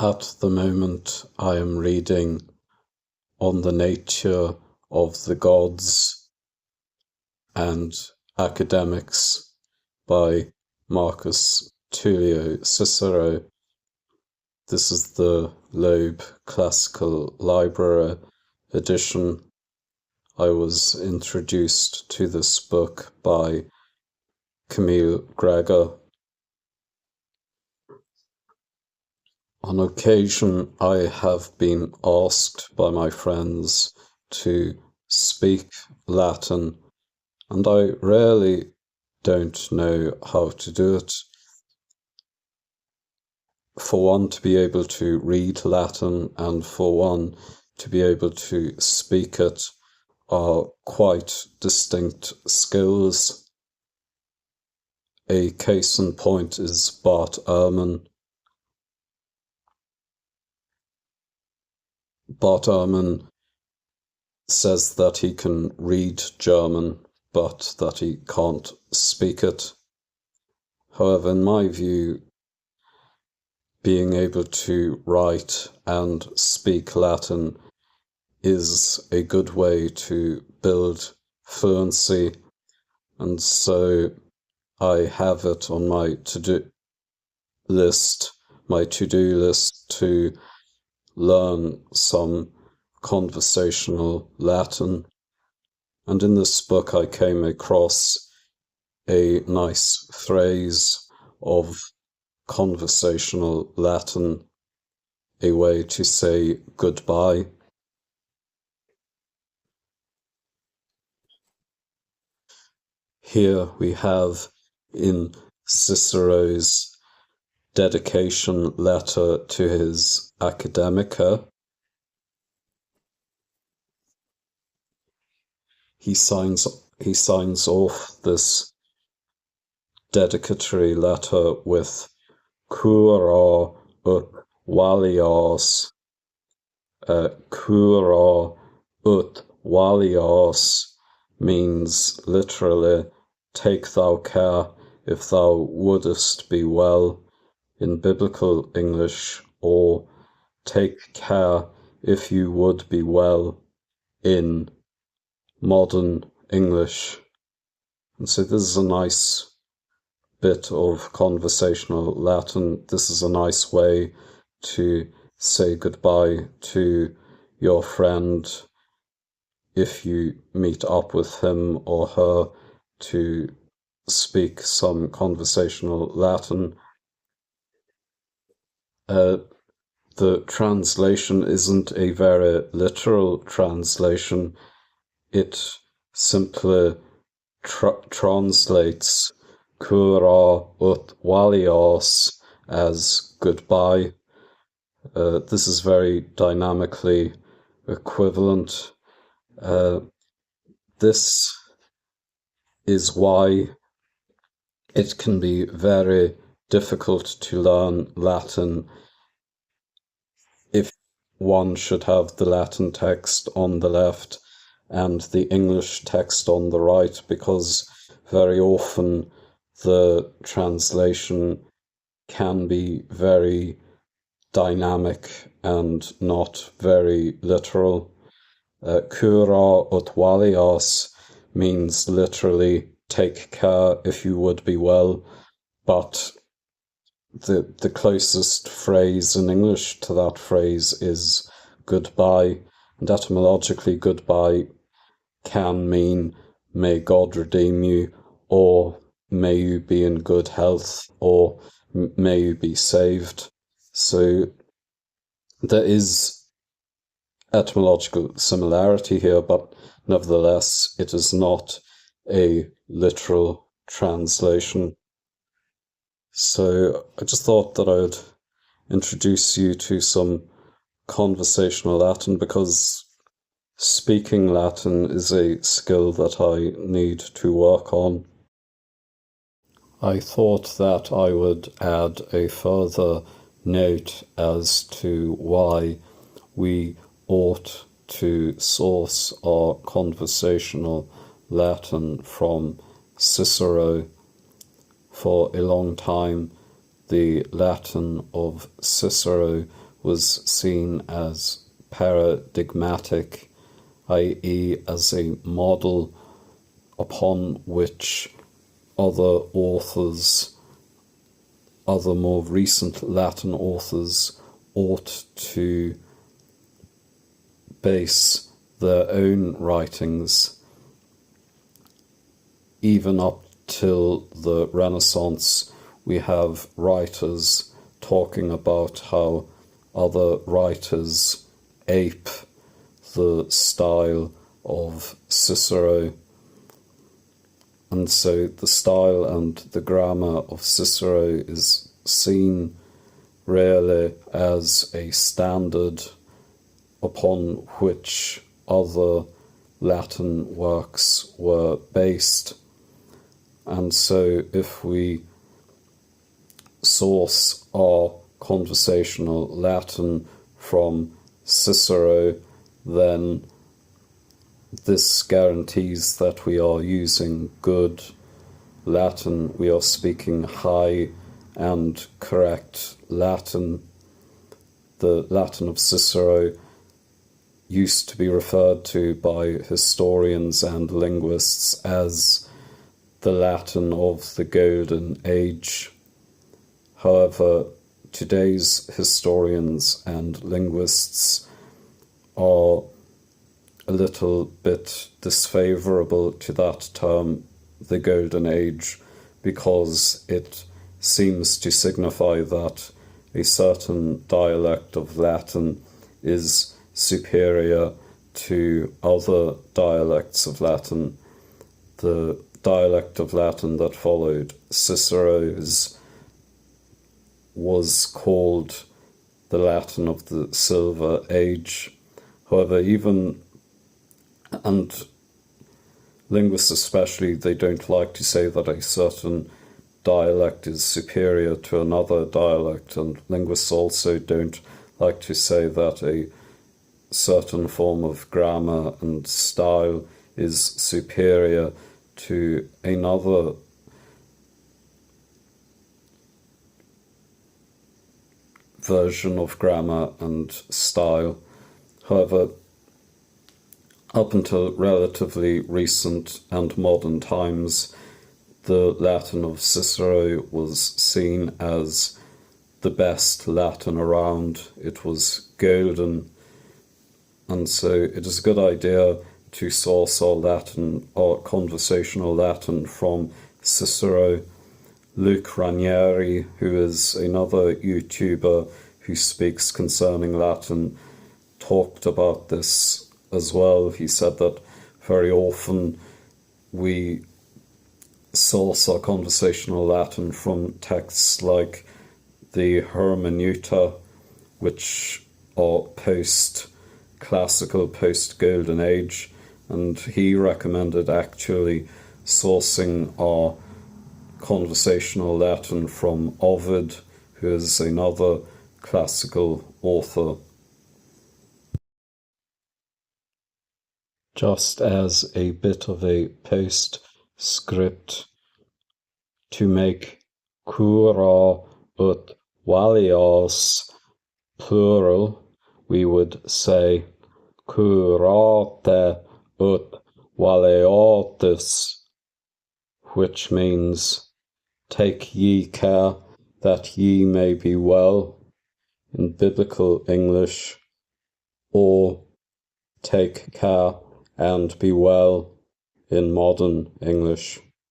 At the moment, I am reading On the Nature of the Gods and Academics by Marcus Tulio Cicero. This is the Loeb Classical Library edition. I was introduced to this book by Camille Gregor. On occasion, I have been asked by my friends to speak Latin, and I rarely don't know how to do it. For one to be able to read Latin and for one to be able to speak it are quite distinct skills. A case in point is Bart Ehrman. Bart Ehrman says that he can read German, but that he can't speak it. However, in my view, being able to write and speak Latin is a good way to build fluency, and so I have it on my to-do list to learn some conversational Latin. And in this book I came across a nice phrase of conversational Latin, a way to say goodbye. Here we have in Cicero's dedication letter to his Academica, he signs off this dedicatory letter with cura ut valias. Cura ut valias means literally, take thou care if thou wouldest be well in biblical English, or take care if you would be well in modern English. And so this is a nice bit of conversational Latin. This is a nice way to say goodbye to your friend if you meet up with him or her, to speak some conversational Latin. The translation isn't a very literal translation. It simply translates cura ut valias as goodbye. This is very dynamically equivalent. This is why it can be very difficult to learn Latin if one should have the Latin text on the left and the English text on the right, because very often the translation can be very dynamic and not very literal. Cura ut valias means literally take care if you would be well, but the closest phrase in English to that phrase is goodbye, and etymologically goodbye can mean may God redeem you, or may you be in good health, or may you be saved. So there is etymological similarity here, but nevertheless it is not a literal translation. So I just thought that I would introduce you to some conversational Latin, because speaking Latin is a skill that I need to work on. I thought that I would add a further note as to why we ought to source our conversational Latin from Cicero. For a long time, the Latin of Cicero was seen as paradigmatic, i.e. as a model upon which other authors, other more recent Latin authors, ought to base their own writings. Even up till the Renaissance, we have writers talking about how other writers ape the style of Cicero. And so the style and the grammar of Cicero is seen really as a standard upon which other Latin works were based. And so if we source our conversational Latin from Cicero, then this guarantees that we are using good Latin, we are speaking high and correct Latin. The Latin of Cicero used to be referred to by historians and linguists as the Latin of the Golden Age. However, today's historians and linguists are a little bit disfavourable to that term, the Golden Age, because it seems to signify that a certain dialect of Latin is superior to other dialects of Latin. The dialect of Latin that followed Cicero's was called the Latin of the Silver Age. However, and linguists especially, they don't like to say that a certain dialect is superior to another dialect, and linguists also don't like to say that a certain form of grammar and style is superior to another version of grammar and style. However, up until relatively recent and modern times, the Latin of Cicero was seen as the best Latin around. It was golden, and so it is a good idea to source our Latin, our conversational Latin, from Cicero. Luke Ranieri, who is another YouTuber who speaks concerning Latin, talked about this as well. He said that very often we source our conversational Latin from texts like the Hermeneuta, which are post-classical, post-Golden Age, and he recommended actually sourcing our conversational Latin from Ovid, who is another classical author. Just as a bit of a postscript, to make cura ut valios plural, we would say curate ut valiotis, which means take ye care that ye may be well in biblical English, or take care and be well in modern English.